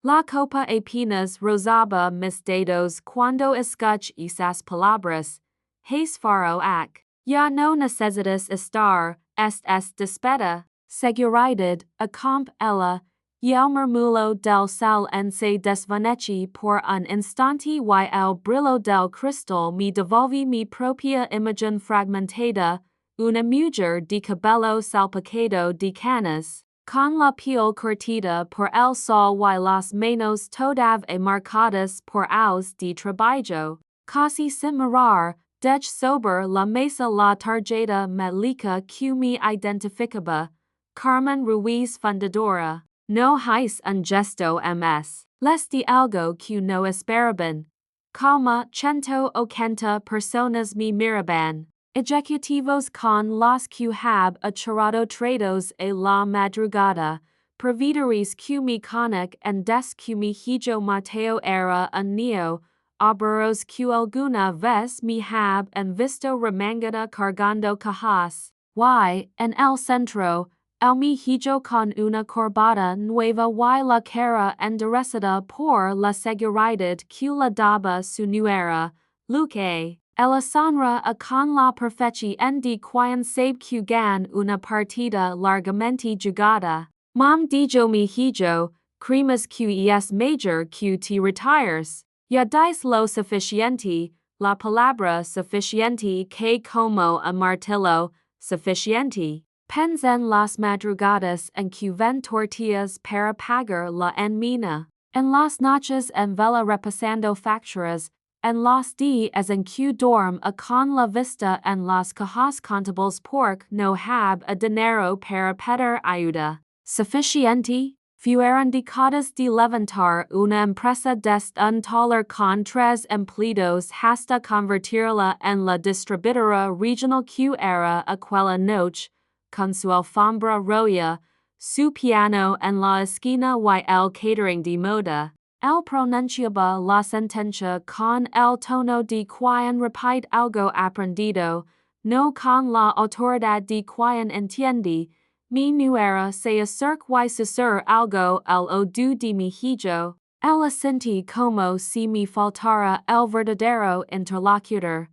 La copa apenas rozaba mis dedos cuando escuché esas palabras. Hace faro ac. Ya no necesitas estar, es despedida. Seguridad, a comp ella. Y el murmullo del sal en se desvanece por un instante y el brillo del cristal me devolve mi propia imagen fragmentada, una mujer de cabello salpicado de canas, con la piel cortada por el sol y las manos todavía marcadas por aus de trabajo, casi sin mirar, dej sobre la mesa la tarjeta metálica que me identificaba, Carmen Ruiz Fundadora. No hice un gesto ms. Les de algo que no esperaban. Calma, 180 personas me miraban. Ejecutivos con los que hab echado tratos a la madrugada. Proveedores que me conec en des que mi hijo Mateo era un niño. Obreros que alguna vez me hab en visto remangada cargando cajas. Y, en el centro, el mi hijo con una corbata nueva y la cara enderezada por la seguridad que le daba su nuera, Luque. Ella sonra a con la perfección de quien sabe que gan una partida largamente jugada. Mam dijo mi hijo, cremas que es major que te retires. Ya dice lo suficiente, la palabra suficiente que como a martillo, suficiente. Pens en las madrugadas en que ven tortillas para pagar la enmina, en las noches en vela repasando facturas, en los días en que dorm a con la vista en las cajas contables porque no hab a dinero para pedir ayuda. Suficiente, fueron decadas de levantar una empresa dest un taller con 3 empleados hasta convertirla en la distribuidora regional que era aquella noche, con su alfombra roja, su piano en la esquina y el catering de moda. El pronunciaba la sentencia con el tono de quien repite algo aprendido, no con la autoridad de quien entiende. Mi nuera se acerca y susurra algo al oído de mi hijo. Ella sentí como si me faltara el verdadero interlocutor.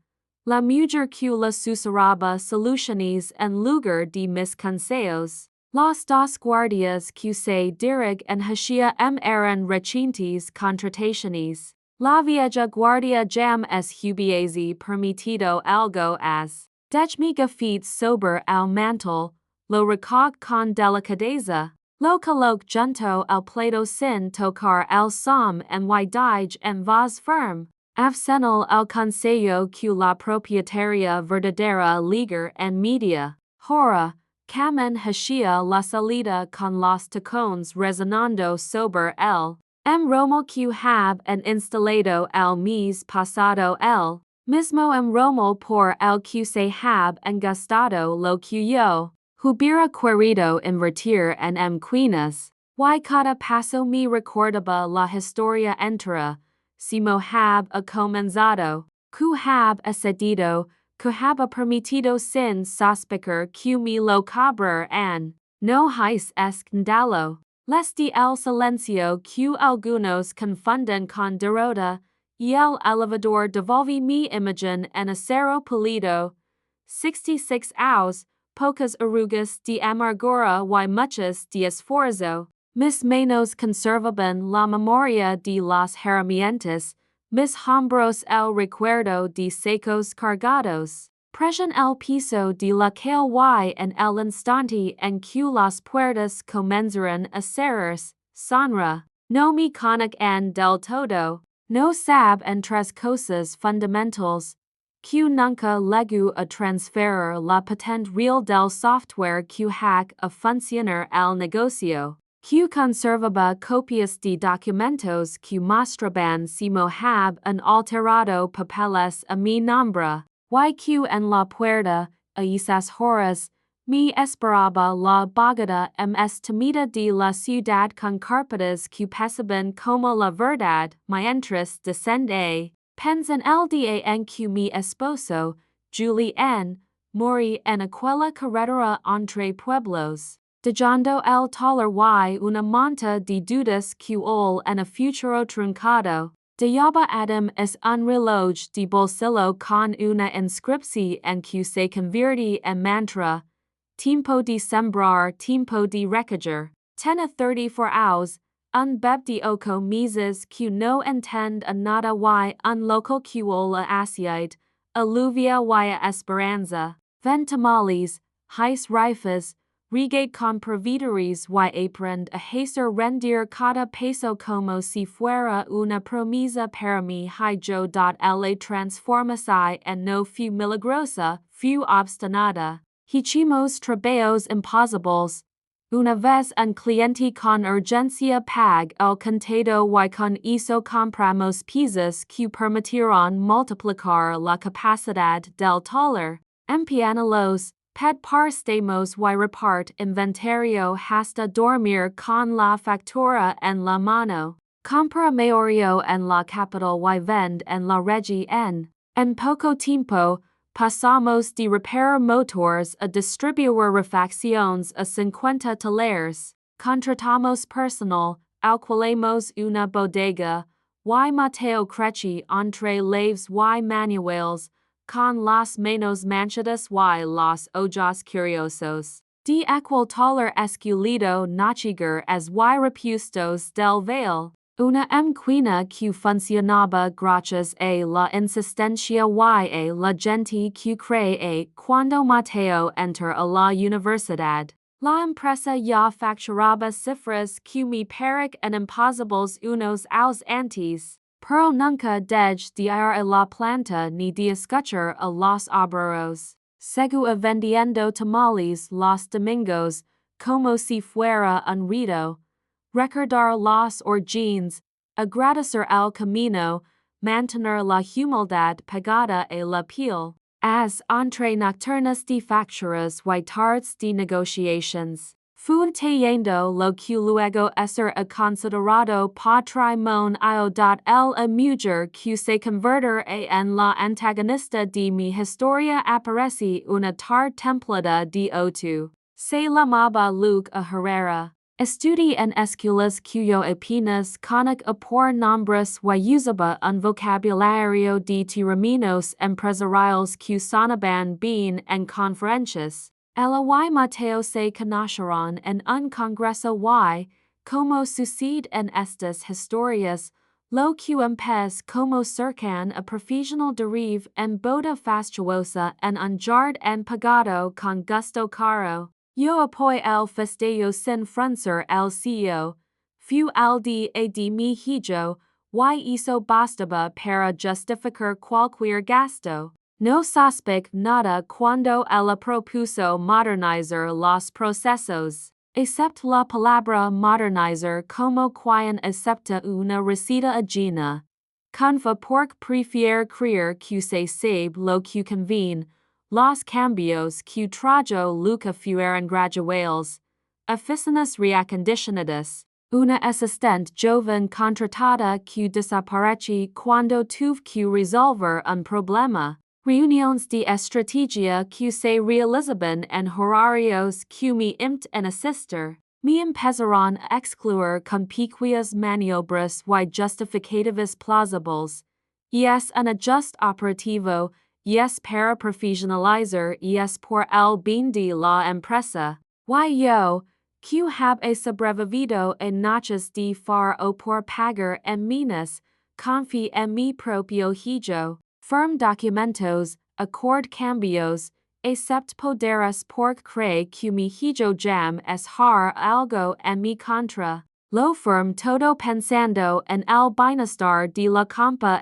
La mujer que le susurraba soluciones en lugar de mis consejos. Los dos guardias que se dirigen hacia eran recintes contrataciones. La vieja guardia jam es hubiese permitido algo as. Dej mi gafit sobre el mantel, lo recog con delicadeza. Lo coloque junto al plato sin tocar el som en y dij en voz firme. Afsenal el consejo que la propietaria verdadera ligar en media. Hora, camen hacia la salida con los tacones resonando sobre el. Romo que hab en instalado el mes pasado el. Mismo Romo por el que se hab engastado lo que yo. Hubiera querido invertir en quienes. Y cada paso me recordaba la historia entera. Si hab a comenzado, que hab accedido, que hab permitido sin sospechar que me lo cobrar an. No hice escándalo. Les de el silencio que algunos confunden con derrota, y el elevador devolve mi imagen en acero pulido. 66 hours, pocas arrugas de amargura y muchas de esfuerzo. Mis manos conservaban la memoria de las herramientas, mis hombros el recuerdo de secos cargados. Presion el piso de la calle y en el instante en que las puertas comenzaron a cerrarse, sonra. No me conec en del todo, no sab en tres cosas fundamentals. Que nunca llegó a transferir la patente real del software que hack a funcionar el negocio. Que conservaba copias de documentos que mostraban si hab un alterado papeles a mi nombre, y que en la puerta, a esas horas, me esperaba la abogada temida de la ciudad con carpetas que pesaban como la verdad, mientras descende. Pens en el día en que mi esposo, Julien, morí en aquella carretera entre pueblos. dejando el taller y una monta de dudas que ol en a futuro truncado. Dejaba Adam es un reloj de bolsillo con una inscripción en que se convierte en mantra. Tiempo de sembrar, tiempo de recoger. Tena 34 hours, un beb de ocho meses que no entend a nada y un loco que la aciid, alluvia y a esperanza. Ven tamales, heis rifas, regate con proveedores y aprend a hacer rendir cada peso como si fuera una promesa para mi hijo. La transformación en no fue milagrosa, fue obstinada. Hicimos trabajos imposibles. Una vez un cliente con urgencia pag el contado y con eso compramos piezas que permitieron multiplicar la capacidad del taller. Empianalos, ped parstemos y repart inventario hasta dormir con la factura en la mano. Compra mayorio en la capital y vend en la región. En poco tiempo, pasamos de reparar motors a distribuir refacciones a 50 talleres. Contratamos personal, alquilamos una bodega, y Mateo creche entre laves y manuales, con las manos manchadas y los ojos curiosos. De aquel taller esculido nachiger as y repuestos del veil. Una emquina que funcionaba gracias a la insistencia y a la gente que cree cuando Mateo entra a la universidad. La empresa ya facturaba cifras que me parecen imposibles unos años antes, pero nunca dej de ir a la planta ni de escuchar a los obreros. Seguía vendiendo tamales los domingos, como si fuera un rito. Recordar los orgines, agradecer el camino, mantener la humildad pegada a la piel. As entre nocturnas de facturas y tardes de negociations. Fue teniendo lo que luego ser a considerado patrimonio. El mujer que se convertirá en la antagonista de mi historia aparece una tarde templada de otoño. Se llamaba Luke a Herrera. Estudié en escuelas cuyo apenas conozco por nombres y usaba un vocabulario de términos empresariales que sonaban bien en conferencias. Ella y Mateo se conocieron en un congreso y, como sucede en estas historias, lo que empezó como cercan a profesional derive en boda fastuosa en un jardín pagado con gusto caro. Yo apoyo el festejo sin fruncer el ceño, fue al día de mi hijo, y eso bastaba para justificar cualquier gasto. No sospech nada cuando ella propuso modernizar los procesos, excepto la palabra modernizar como quien acepta una receta ajena. Confa porque prefiere creer que se sabe lo que conviene. Los cambios que trajo Luca fueron graduales, oficinas reacondicionadas, una asistente joven contratada que desaparece cuando tuvo que resolver un problema, reuniones de estrategia que se realizaban en horarios que me en asistir, me empezaron a excluir con pequeñas maniobras y justificativas plausibles, y es un ajuste operativo. Yes para profesionalizar yes por el bien de la empresa. Yo, que habe sobrevivido en noches de far o por pagar en minas, confío en mi propio hijo. Firm documentos, accord cambios, except poderes por creer que mi hijo jam es har algo en mi contra. Lo firm todo pensando en el bienestar de la compa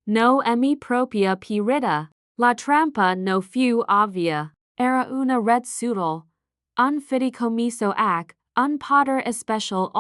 no en mi propia pirita. La trampa no fue obvia. Era una red sutil. Un fideicomiso un poder especial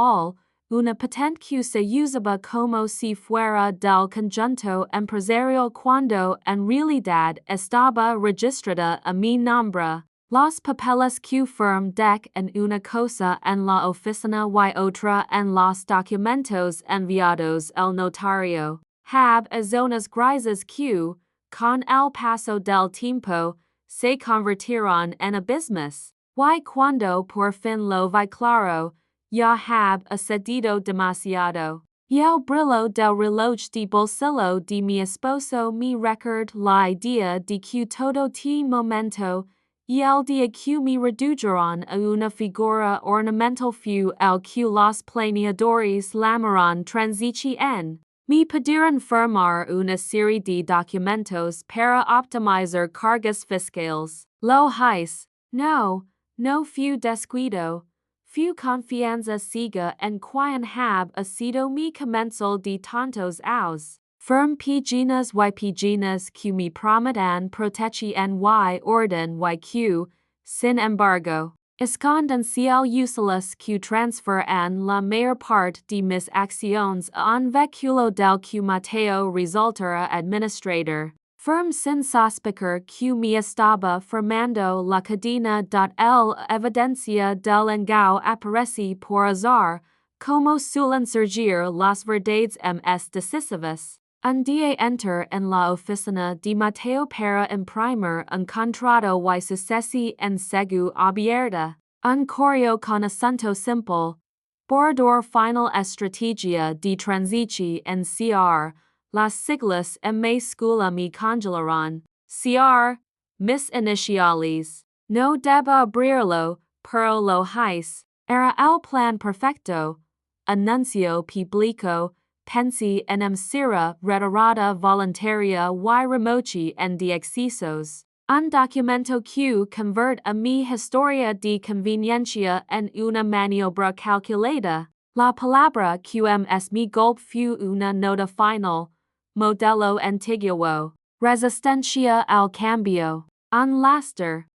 una patente que se usaba como si fuera del conjunto empresarial cuando en realidad estaba registrada a mi nombre. Los papeles que firm en una cosa en la oficina y otra en los documentos enviados el notario. Have zonas grises que, con el paso del tiempo, se convirtieron en abismos. Y cuando por fin lo vi claro, ya hab accedido demasiado. Y el brillo del reloj de bolsillo de mi esposo me record la idea de que todo ti momento y el día que me redujeron a una figura ornamental fue el que los planeadores llamaron transici en. Me pidieron firmar una serie de documentos para optimizar cargas fiscales. Lo hice. No fue descuido. Fue confianza ciega en quien hab sido mi comensal de tantos años. Firm piginas y piginas que me prometan proteger en y orden y que, sin embargo, esconden ciel useless que transfer en la mayor parte de mis acciones a un vehículo del que Mateo resultará administrador. Firm sin sospechar que me estaba formando la cadena el evidencia del engaño aparece por azar, como suelen surgir las verdades decisivas. Un día enter en la oficina de Mateo para imprimir un contrato y sucesi en segu abierta, un correo con asunto simple, borrador final estrategia de transici en CR, las siglas escuela me congelaron, CR, mis iniciales, no debo abrirlo, pero lo hice, era el plan perfecto, anuncio público, pensi en sira retirada voluntaria y remochi en de excesos. Un documento que convert a mi historia de conveniencia en una maniobra calculada. La palabra QM es mi golpe fue una nota final, modelo antiguo, resistencia al cambio. Un laster,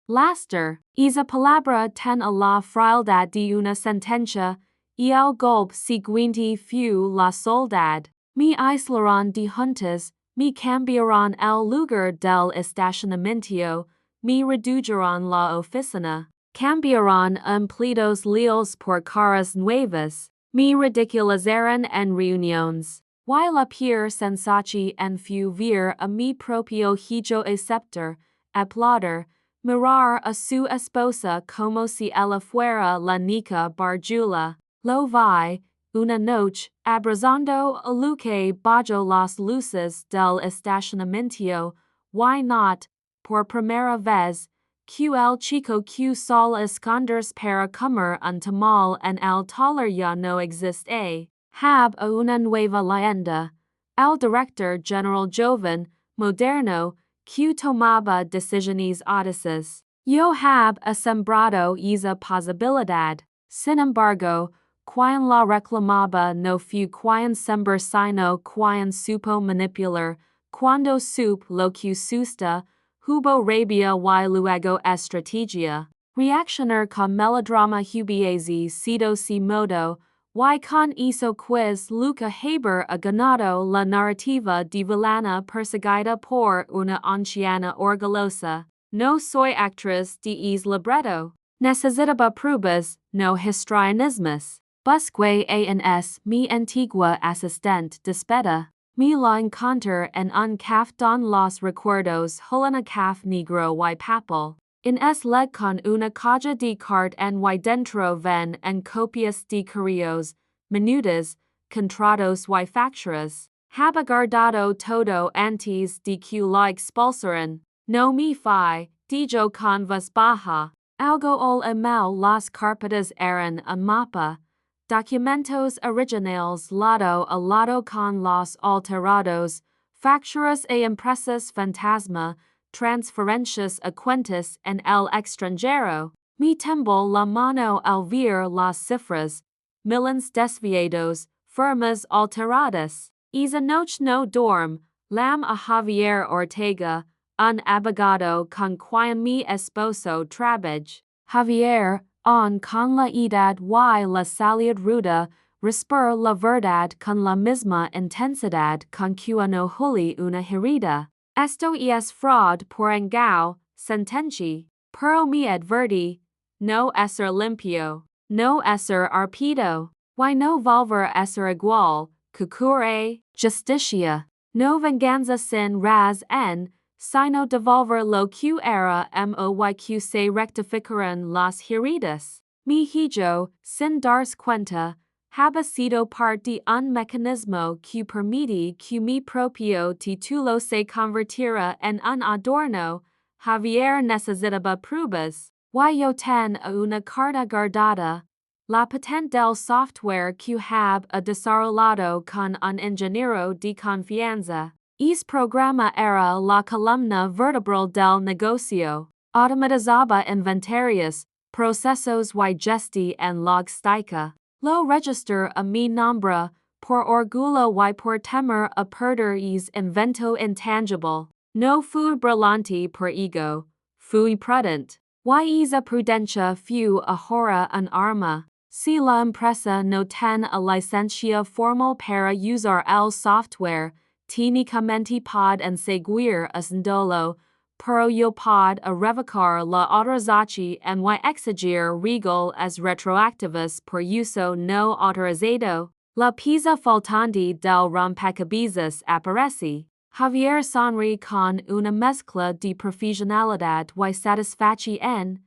esa palabra ten a la frialdad de una sentencia, y el golpe siguiente fue la soledad. Me aislaron de juntas, me cambiaron el lugar del estacionamiento, me redujeron la oficina, cambiaron empleados leales por caras nuevas, me ridiculizaron en reuniones. Y la peor sensación en fue ver a mi propio hijo aceptar, aplaudir, mirar a su esposa como si ella fuera la nica barjula. Lo vi, una noche, abrazando a Luque bajo las luces del estacionamiento, why not, por primera vez, que el chico que sol esconderse para comer un tamal en el taller ya no existe, hab a una nueva leyenda, el director general joven, moderno, que tomaba decisiones audaces. Yo hab asombrado esa posibilidad, sin embargo, quien la reclamaba no fue quien sember sino quien supo manipular, cuando supo lo que susta, hubo rabia y luego estrategia. Reaccionar con melodrama hubiese sido si modo, y con eso quiz Luca Haber ha ganado la narrativa de villana perseguida por una anciana orgullosa. No soy actriz de es libretto. Necesitaba pruebas, no histrionismos. Busque ans mi antigua asistente despeda. Me la encontré en un caf don los recuerdos Helena caf negro y papel. En es leg con una caja de cart en y dentro ven en copias de correos, minutas, contratos y facturas. Haba guardado todo antes de que la expulsaran. No me fi, dijo con voz baja. Algo ol mal las carpetas eran un mapa. Documentos originales lado a lado con los alterados, facturas e impresas fantasma, transferencias a cuentas en el extranjero. Me tembló la mano al ver las cifras, millones desviados, firmas alteradas. Esa noche no dorm, lam a Javier Ortega, un abogado con quien mi esposo trabaja. Javier, con la edad y la salud ruda, respira la verdad con la misma intensidad con que no huli una herida. Esto es fraud por engaño, sentenci, pero me advertí, no ser limpio, no ser arpido, y no volver a ser igual, que cure, justicia, no venganza sin raz en, sino devolver lo que era moyq se rectificaran las heridas. Mi hijo, sin darse cuenta, había sido parte de un mecanismo que permitía que mi propio título se convirtiera en un adorno. Javier necesitaba pruebas. Yo ten una carta guardada. La patente del software que había desarrollado con un ingeniero de confianza. Ese programa era la columna vertebral del negocio. Automatizaba inventarios, procesos y gesti en logística. Lo register a mi nombre, por orgullo y por temor a perder ese invento intangible. No fui brillante por ego, fui prudent. Esa prudencia fue ahora un arma. Si la empresa no tiene a licencia formal para usar el software, técnicamente pueden seguir haciéndolo, pero yo puedo revocar la autorización y exigir reglas retroactivas por uso no autorizado. La pieza faltante del rompecabezas aparece. Javier sonríe con una mezcla de profesionalidad y satisfacción.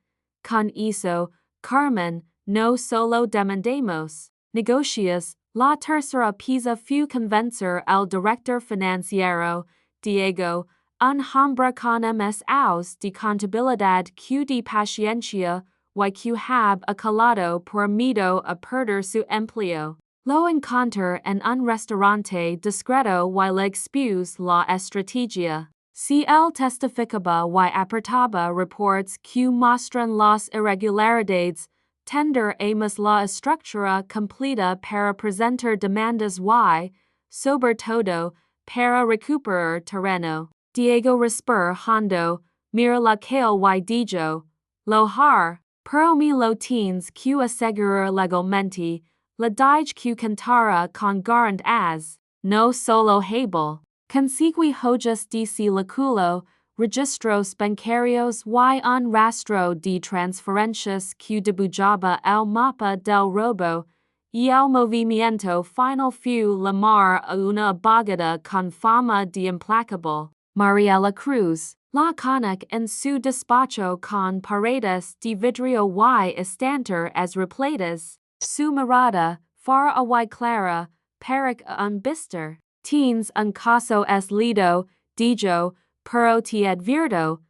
Con eso, Carmen, no solo demandemos negocios. La tercera pieza fue convencer al director financiero, Diego, un hombre con MSAs de contabilidad que de paciencia y que había calado por miedo a perder su empleo. Lo encontré en un restaurante discreto y le expuse la estrategia. Si él testificaba y aportaba reports que muestran las irregularidades, tendremos la estructura completa para presentar demandas y, sobre todo, para recuperar terreno. Diego respiró hondo, mira la kale y dijo, lo har, pero me lo tienes que asegurar legalmente. La dije que cantara con garantías, no solo hable. Conseguí hojas de circulo, registros bancarios y un rastro de transferencias que dibujaba el mapa del robo, y el movimiento final fue llamar a una abogada con fama de implacable, Mariela Cruz. La conic en su despacho con paredes de vidrio y estanterías repletas. Su mirada, far y clara, parecia un bister. Tienes un caso es lido, dijo, pero te advierto,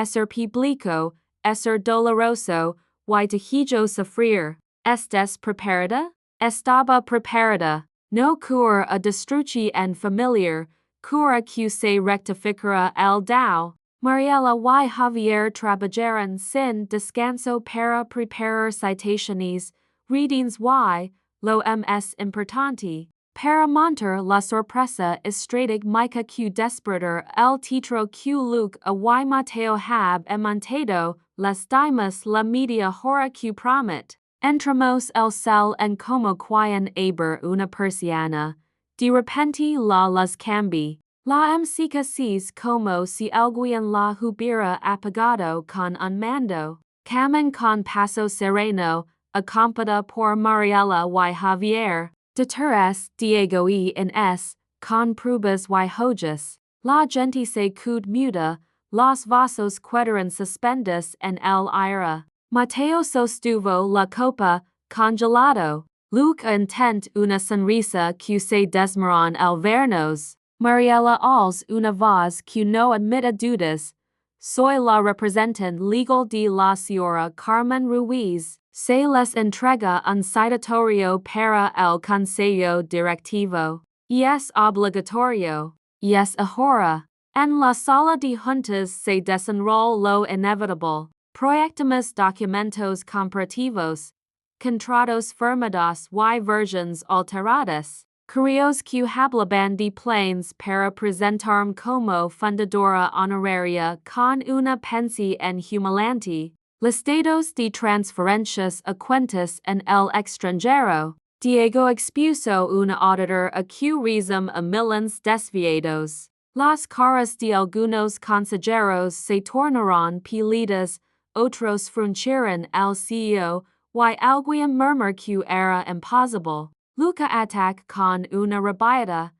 ser público, ser doloroso, y te hijo sufrir. ¿Estás preparada? Estaba preparada. No cura a destruir en familiar, cura que se rectificará el dao. Mariela y Javier trabajaron sin descanso para preparar citaciones, readings y, lo más importante, para montar la sorpresa estratégica que despertar el título que Luke y Mateo hab montado, las dimos la media hora que promet. Entramos el cel en como quien abre una persiana. De repente las cambi. La música es como si alguien la hubiera apagado con un mando. Camin con paso sereno, acompañada por Mariela y Javier. Detrás Diego y Inés, con pruebas y hojas. La gente se queda muda, los vasos quedaron suspendidos en el aire. Mateo sostuvo la copa, congelado. Luke intent una sonrisa que se desmoron al vernos. Mariela als una voz que no admite dudas. Soy la representante legal de la señora Carmen Ruiz. Se les entrega un citatorio para el consejo directivo. Y es obligatorio. Y es ahora. En la sala de juntas se desenrolla lo inevitable. Proyectamos documentos comparativos, contratos firmados y versiones alteradas. Correos que hablaban de planes para presentarme como fundadora honoraria con una pensión humilante. Listados de transferencias a cuentas en el extranjero. Diego expuso un auditor a que resume a millones desviados. Las caras de algunos consejeros se tornaron pálidas, otros fruncieron el ceño, y alguien murmuró que era imposible. Luca ataca con una rabieta.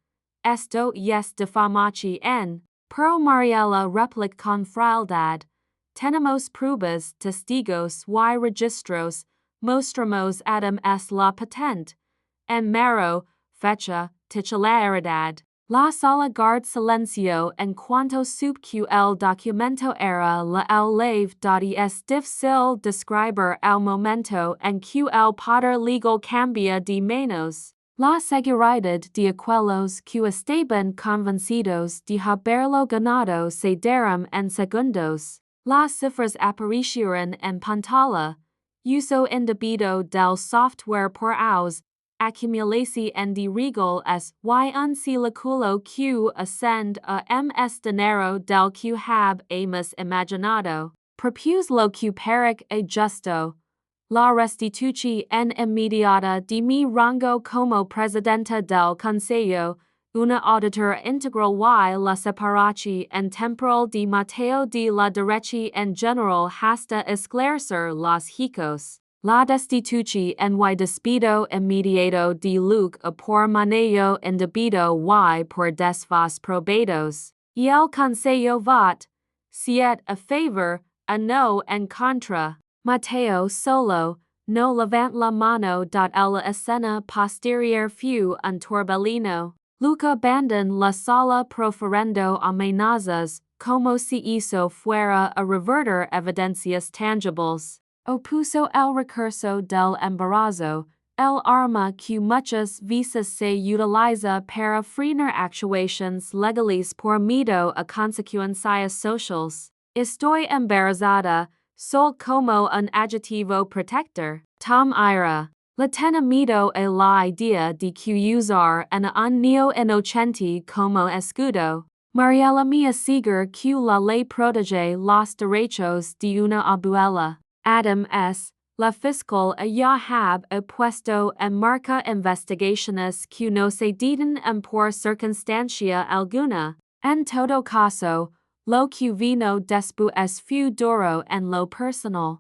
Esto es difamación. Pro Mariela replic con frialdad, tenemos pruebas, testigos y registros, mostramos adam es la patente, en mero, fecha, titularidad. La sala guard silencio en cuanto sub que el documento era la el lave doti es difícil describir el momento en que el poder legal cambia de manos. La seguridad de aquellos que estaban convencidos de haberlo ganado se derram en segundos. Las cifras aparecieron en pantalla. Uso indebido del software por aus. Accumulación de reglas y un cálculo que ascend a ms dinero del que hemos imaginado. Propuse lo que parece justo. La restitución inmediata de mi rango como presidenta del Consejo, una auditor integral y la separación en temporal de Mateo de la derecha en general hasta esclarecer los hijos. La destitución y despido inmediato de Luke por manejo indebido y por desfas probados. Y el Consejo vote 7 a favor, a no en contra. Mateo solo, no levant la mano dot la escena posterior fue un torbellino. Luke abandonó la sala proferiendo amenazas, como si eso fuera a revertir evidencias tangibles. Opuso el recurso del embarazo, el arma que muchas veces se utiliza para frenar actuaciones legales por miedo a consecuencias sociales. Estoy embarazada, sol como un adjetivo protector. Tom ira. Le tenimido a la idea de que usar en un niño inocente como escudo. Mariela me asegura que la ley protege los derechos de una abuela. Adam S. La fiscal ya ha puesto en marcha investigaciones que no se deben por circunstancia alguna. En todo caso, lo que vino después fue duro en lo personal.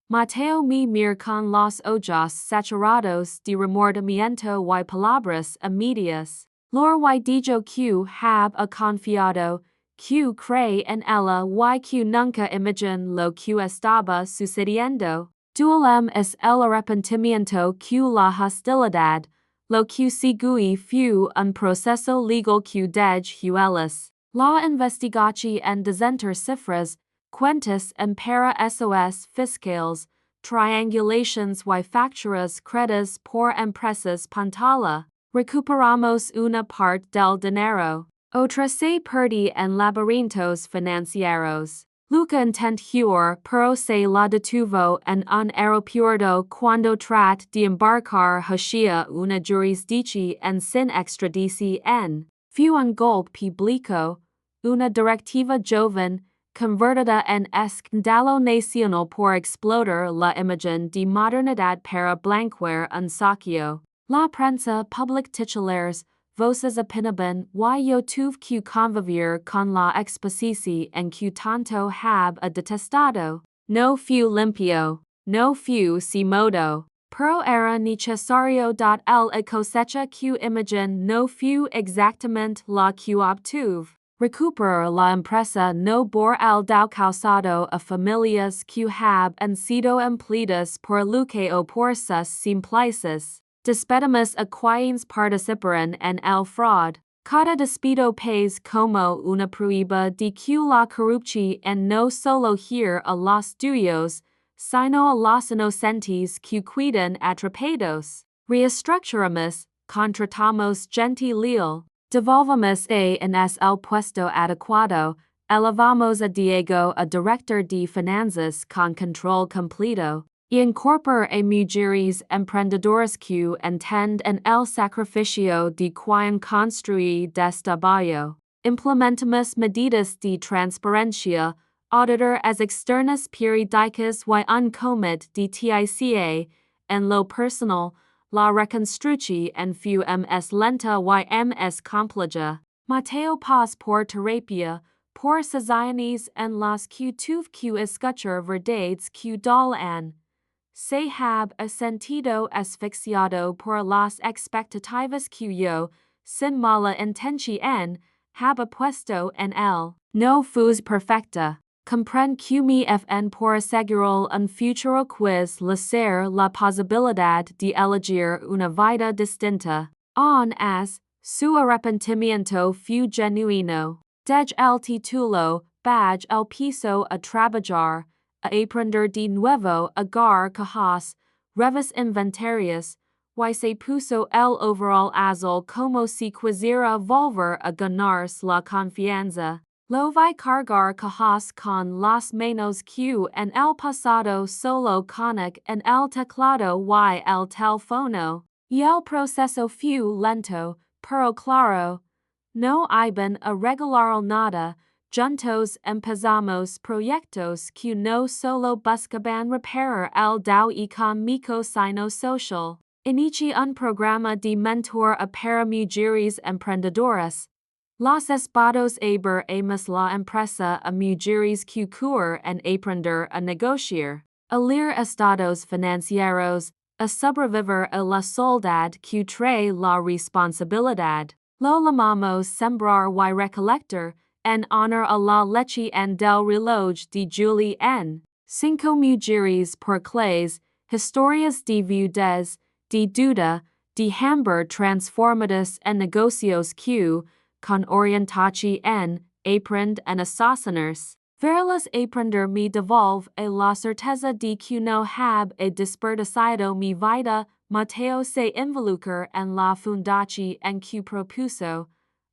Mateo me mira con los ojos saturados de remordimiento y palabras medias. Lor y dijo que ha confiado, que cree en ella y que nunca imaginó lo que estaba sucediendo. Dualem es el arrepentimiento que la hostilidad, lo que sigue fue un proceso legal que dejó la investigación en desenter cifras, cuentas en para SOS fiscales, triangulations y facturas credas por empresas pantalla. Recuperamos una parte del dinero. Otra se perdí en laberintos financieros. Luca intentó pero se la detuvo en un aeropuerto cuando trató de embarcar hacia una jurisdicción en sin extradición. Fue un golpe público, una directiva joven, convertida en escándalo nacional por explotar la imagen de modernidad para blanquear un saqueo. La prensa public titulares, voces opinaban y yo tuve que convivir con la exposición en que tanto a detestado. No fue limpio, no fue sin modo, pero era necesario el cosecha que imagen no fue exactamente la que obtuve. Recuperar la empresa no por el dao causado a familias que han sido empleadas por Luque o por sus simplices. Despedimos a quienes participaron en el fraud. Cada despido pes como una prueba de que la corrupción no solo hiere a los dueños, sino a los inocentes que quedan atrapados. Reestructuramos, contratamos gente leal. Devolvamos en el puesto adecuado, elevamos a Diego a director de finanzas con control completo, y incorpora a mujeres emprendedoras que entienden el sacrificio de quien construye desde abajo. Implementamos medidas de transparencia, auditor as externas periódicas y un comité de TICA, en lo personal, la reconstrucción fue ms lenta y ms compleja. Mateo pas por terapia, por sesiones en las que tuve que escuchar verdades que dolían. Se sentido asfixiado por las expectativas que yo, sin mala intención, hab puesto en el no fus perfecta. Comprend que me fn por asegurar un futuro quiz la ser la posibilidad de elegir una vida distinta, aun as su arrepentimiento fu genuino. Dej el título, baj el piso a trabajar, a aprender de nuevo agar cajas, revis inventarias, y se puso el overall azul como si quisiera volver a ganarse la confianza. Lo vi cargar cajas con las manos que en el pasado solo conic en el teclado y el teléfono, y el proceso fu lento, pero claro. No iban a regalar nada, juntos empezamos proyectos que no solo buscaban reparar el dao económico sino social. Inici un programa de mentor a para mujeres emprendedoras. Los espados aber amas la empresa a mujeres que quieren aprender a negociar, a leer estados financieros, a sobrevivir a la soledad que trae la responsabilidad. Lo llamamos sembrar y recolectar, en honor a la leche en del reloj de Julie N. 5 mujeres por clase, historias de viudez, de duda, de hambre transformadas en negocios que, con orientaci en, aprend en assasiners. Verlas aprender me devolve a la certeza de que no hab a desperdiciado mi vida. Mateo se involucra en la fundación en que propuso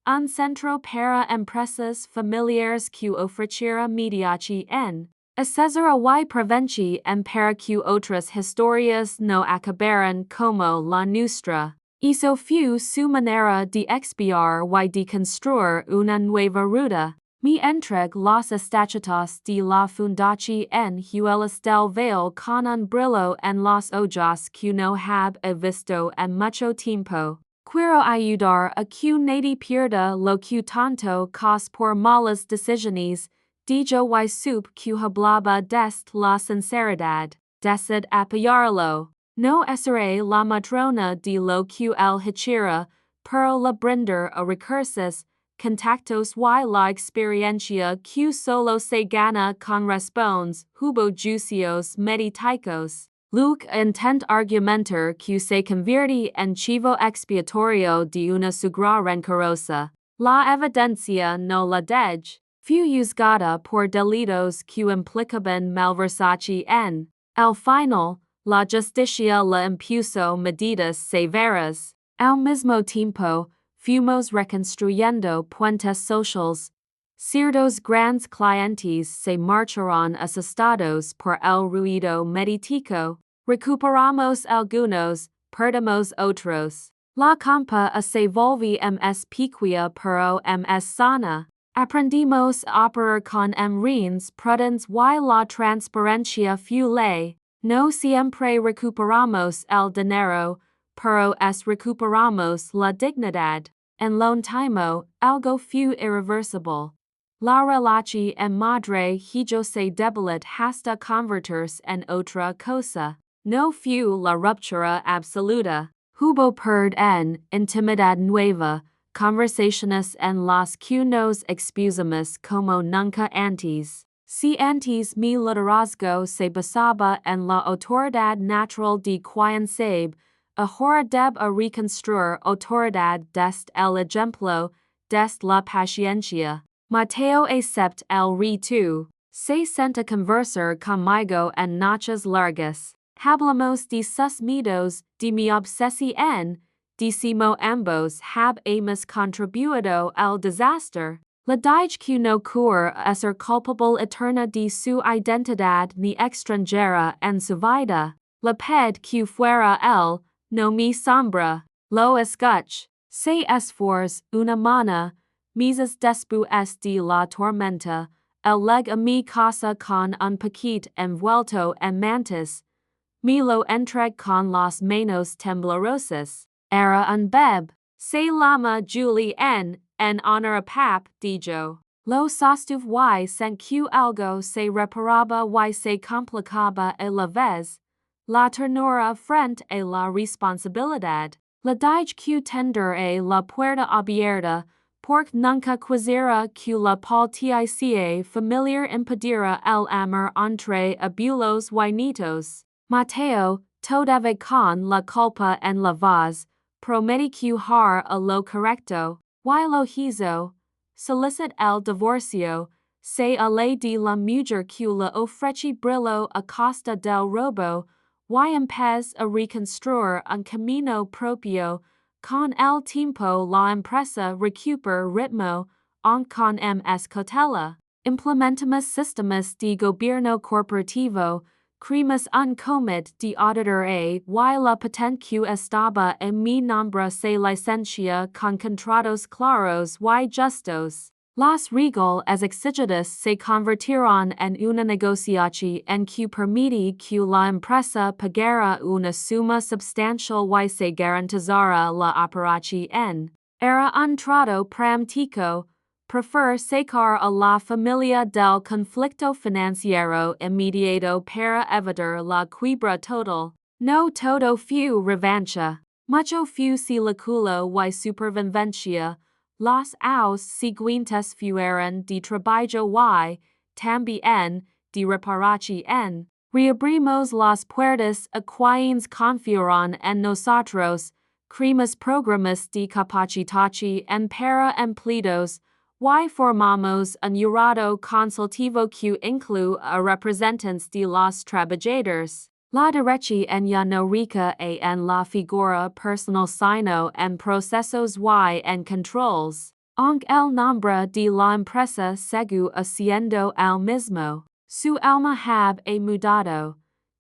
un centro para empresas familiares que ofreciera mediación en asesora y prevención en para que otras historias no acabaran como la nuestra. Hizo fu su manera de expiar y de construir una nueva ruta. Me entregue los estatutos de la fundación en Huelas del Valle con un brillo en los ojos que no hab visto en mucho tiempo. Quiero ayudar a que nadie pierda lo que tanto cos por malas decisiones, dijo y sup que hablaba dest la sinceridad, decid apoyarlo. No seré la matrona de lo que el hechira, pero la brinder a recursos, contactos y la experiencia que solo se gana con respondes, hubo juicios mediáticos. Luke intent argumentar que se convierte en chivo expiatorio de una sugra rencorosa. La evidencia no la dej. Fu juzgada por delitos que implicaban malversación en. Al final, la justicia le impuso medidas severas. Al mismo tiempo, fuimos reconstruyendo puentes sociales. Ciertos grandes clientes se marcharon asustados por el ruido mediático. Recuperamos algunos, perdemos otros. La campa se volvió más pequeña pero más sana. Aprendimos a operar con reins prudentes y la transparencia fu ley. No siempre recuperamos el dinero, pero recuperamos la dignidad. En lo último, algo fu irreversible. La relación en madre hijo se debilita hasta convertirse en otra cosa. No fu la ruptura absoluta. Hubo en intimidad nueva, conversaciones en las que nos expusimos como nunca antes. Si antes mi liderazgo se basaba en la autoridad natural de quien sabe, ahora deb a reconstruir autoridad dest el ejemplo, dest la paciencia. Mateo acept el reto. Se senta conversar conmigo en noches largas. Hablamos de sus miedos, de mi obsesión, decimo ambos hab hemos contribuido al desastre. La dij que no cura a ser culpable eterna de su identidad ni extranjera en su vida. La ped que fuera él, no mi sombra. Lo escuch. Se esforz una mana, meses después de la tormenta, el leg a mi casa con un paquete envuelto en mantas. Me lo entregue con las manos temblorosas. Era un beb. Se llama Julie N. En honor a pap, dijo. Lo sostuve y sen que algo se reparaba y se complicaba a la vez. La ternura frente a la responsabilidad. La dij que tender a la puerta abierta, Porque nunca quisiera que la policía familiar impidiera el amor entre abuelos y nietos. Mateo, todavía con la culpa en la voz, promete que hará lo correcto, y lo hizo. Solicit el divorcio, se ale de la mujer que le ofrece brillo a costa del robo, y empez a reconstruir un camino propio. Con el tiempo la empresa recupera ritmo, aunque con ms cautela. Implementamos sistemas de gobierno corporativo, creamos un comité de auditor y la patente que estaba en mi nombre se licencia con contratos claros y justos. Las reglas exigidas se convertirán en una negociación en que permite que la empresa pagara una suma substantial y se garantizara la operación. Era un trato práctico. Prefer sacar a la familia del conflicto financiero inmediato para evitar la quiebra total. No todo fue revancha. Mucho fue cálculo y supervivencia. Los años siguientes fueron de trabajo y, también, de reparación. Reabrimos las puertas a quienes confiaron en nosotros. Creamos programas de capacitación para empleados. Y formamos un jurado consultivo que incluye a representantes de los trabajadores. La derecha en ya no rica en la figura personal sino en procesos y en controls. Aunque el nombre de la empresa sigue siendo el mismo, su alma ha mudado.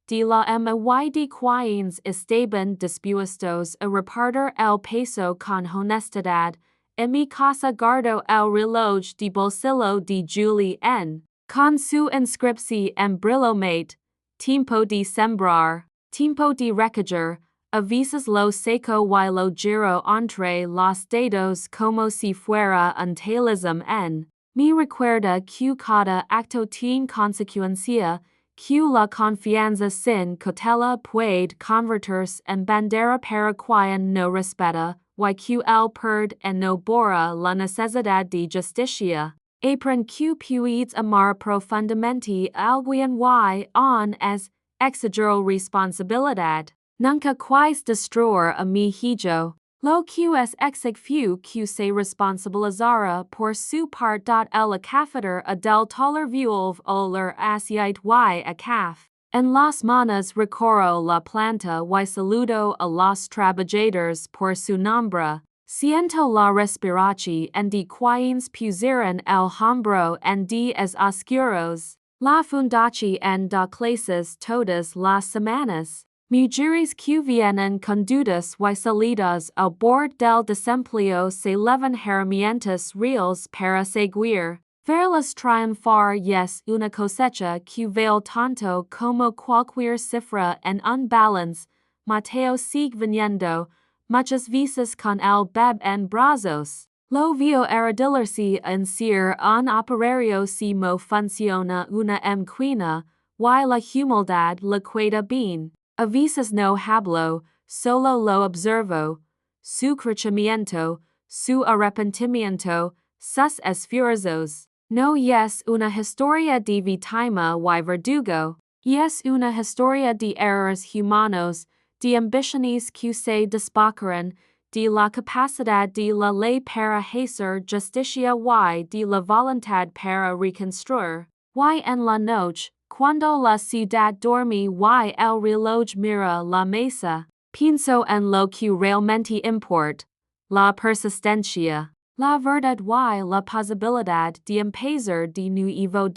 De la y de quienes estaban dispuestos a repartir el peso con honestidad. En mi casa guardo el reloj de bolsillo de Julie N. Con su inscripción en brilomate. Tiempo de sembrar, tiempo de recoger, a veces lo seco y lo giro entre los dedos como si fuera un talismán en. Me recuerda que cada acto tiene consecuencia, que la confianza sin cautela puede convertirse en bandera para quien no respeta, y que el perd en no borra la necesidad de justicia. Aprend que puedes amar profundamente alguien y on es exigero responsabilidad. Nunca quis destruir a mi hijo. Lo que es exig fu que se responsabilizara por su parte el acafator a del toler violv oler asiait y acaf. En las manos recorro la planta y saludo a los trabajadores por su nombre. Siento la respiración en de quienes pusieron el hombro en días oscuros. La fundación da clases todas las semanas. Mujeres que vienen con dudas y salidas al bord del desempleo se levan herramientas reales para seguir. Verlas triunfar es una cosecha que vale tanto como cualquier cifra en un balance. Mateo sigue viniendo, muchas veces con el beb en brazos. Lo vio erdilarse en ser un operario si mo funciona una emquina, y la humildad le queda bien. A veces no hablo, solo lo observo. Su crecimiento, su arrepentimiento, sus esfuerzos. No es una historia de víctima y verdugo, es una historia de errores humanos, de ambiciones que se desbocaron, de la capacidad de la ley para hacer justicia y de la voluntad para reconstruir. Y en la noche, cuando la ciudad dormí y el reloj mira la mesa, pienso en lo que realmente importa, la persistencia. La verdad y la posibilidad de empezar de nuevo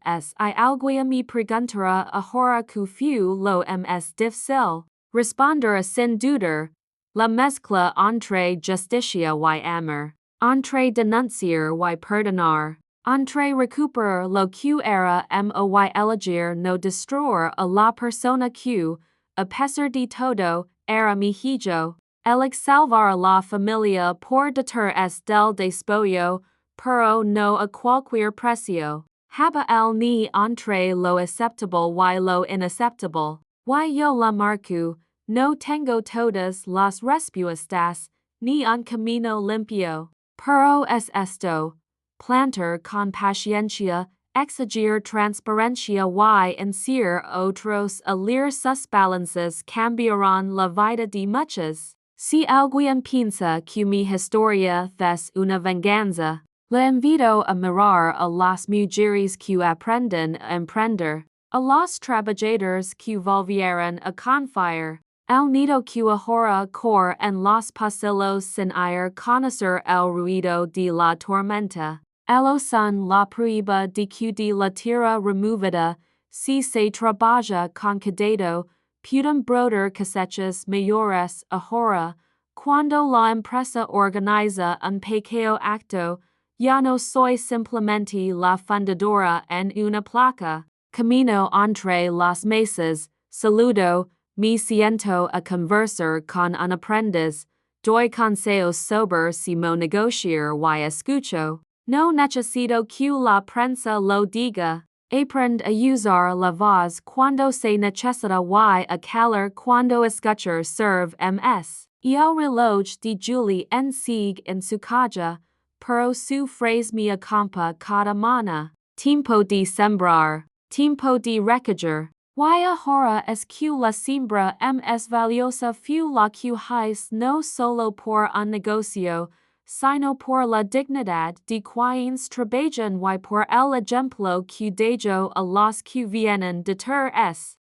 es y alguien me preguntará ahora que fue lo ms difícil. Responder sin dudar. La mezcla entre justicia y amor. Entre denunciar y perdonar. Entre recuperar lo que era y elegir no destruir a la persona que, a pesar de todo, era mi hijo. Eleg salvar a la familia por detrás del despojo, pero no a cualquier precio. Haba el ni entre lo aceptable y lo inaceptable. Y yo la marco, no tengo todas las respuestas, ni un camino limpio. pero es esto, plantar con paciencia, exigir transparencia y incir otros a leer sus balances cambiarán la vida de muchos. Si alguien piensa que mi historia es una venganza, le invito a mirar a las mujeres que aprenden a emprender, a los trabajadores que volvieron a confiar, al nido que ahora corre en los pasillos sin ir conocer el ruido de la tormenta. Ellos son la prueba de que de la tierra removida, si se trabaja con cuidado, pueden brotar cosechas mayores ahora. Cuando la empresa organiza un pequeño acto, ya no soy simplemente la fundadora en una placa. Camino entre las mesas, saludo, me siento a conversar con un aprendiz, doy consejos sobre cómo negociar y escucho. No necesito que la prensa lo diga. Aprend a usar la voz cuando se necesita y a callar cuando escuchar serve ms. Y el reloj de Julie en sigue en su caja, pero su frase me acampa cada mana. Tiempo de sembrar, tiempo de recoger. Y ahora es que la siembra es valiosa fu la que hais no solo por un negocio, sino por la dignidad de quienes trabajan y por el ejemplo que dejo a los que vienen detrás.